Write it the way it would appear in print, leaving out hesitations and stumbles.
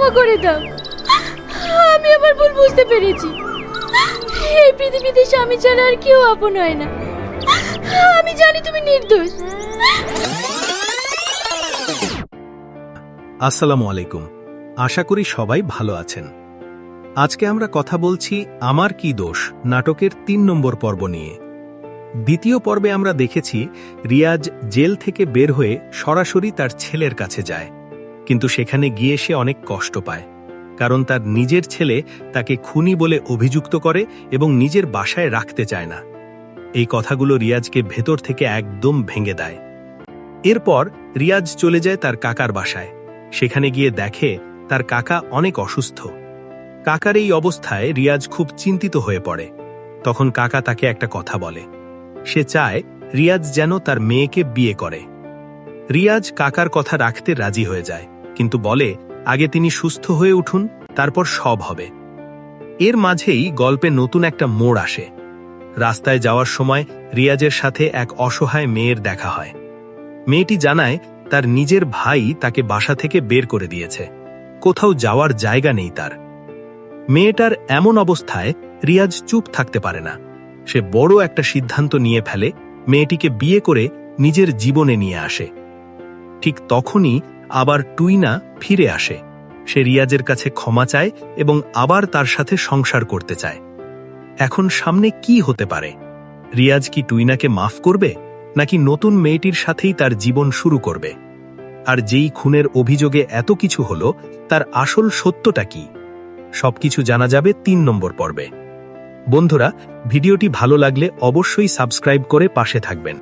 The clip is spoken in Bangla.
ক্ষমা করে দাও। আমি আমার ভুল বুঝতে পেরেছি। এই পৃথিবীতে স্বামী ছাড়া আর কেউ আপন হয় না। আমি জানি তুমি নির্দোষ। আসসালামু আলাইকুম। আশা করি সবাই ভালো আছেন। আজকে আমরা কথা বলছি আমার কি দোষ নাটকের ৩ নম্বর পর্ব নিয়ে। দ্বিতীয় পর্বে আমরা দেখেছি রিয়াজ জেল থেকে বের হয়ে সরাসরি তার ছেলের কাছে যায়, কিন্তু সেখানে গিয়ে সে অনেক কষ্ট পায়, কারণ তার নিজের ছেলে তাকে খুনি বলে অভিযুক্ত করে এবং নিজের বাসায় রাখতে চায় না। এই কথাগুলো রিয়াজকে ভেতর থেকে একদম ভেঙে দেয়। এরপর রিয়াজ চলে যায় তার কাকার বাসায়। সেখানে গিয়ে দেখে তার কাকা অনেক অসুস্থ। কাকার এই অবস্থায় রিয়াজ খুব চিন্তিত হয়ে পড়ে। তখন কাকা তাকে একটা কথা বলে, সে চায় রিয়াজ যেন তার মেয়েকে বিয়ে করে। রিয়াজ কাকার কথা রাখতে রাজি হয়ে যায়, কিন্তু বলে আগে তিনি সুস্থ হয়ে উঠুন, তারপর সব হবে। এর মাঝেই গল্পে নতুন একটা মোড় আসে। রাস্তায় যাওয়ার সময় রিয়াজের সাথে এক অসহায় মেয়ের দেখা হয়। মেয়েটি জানায় তার নিজের ভাই তাকে বাসা থেকে বের করে দিয়েছে, কোথাও যাওয়ার জায়গা নেই তার। মেয়েটার এমন অবস্থায় রিয়াজ চুপ থাকতে পারে না। সে বড় একটা সিদ্ধান্ত নিয়ে ফেলে, মেয়েটিকে বিয়ে করে নিজের জীবনে নিয়ে আসে। ঠিক তখনই আবার টুইনা ফিরে আসে। সে রিয়াজের কাছে ক্ষমা চায় এবং আবার তার সাথে সংসার করতে চায়। এখন সামনে কি হতে পারে? রিয়াজ কি টুইনাকে মাফ করবে, নাকি নতুন মেয়েটির সাথেই তার জীবন শুরু করবে? আর যেই খুনের অভিযোগে এত কিছু হলো, তার আসল সত্যটা কি? সবকিছু জানা যাবে ৩ নম্বর পর্বে। বন্ধুরা, ভিডিওটি ভালো লাগলে অবশ্যই সাবস্ক্রাইব করে পাশে থাকবেন।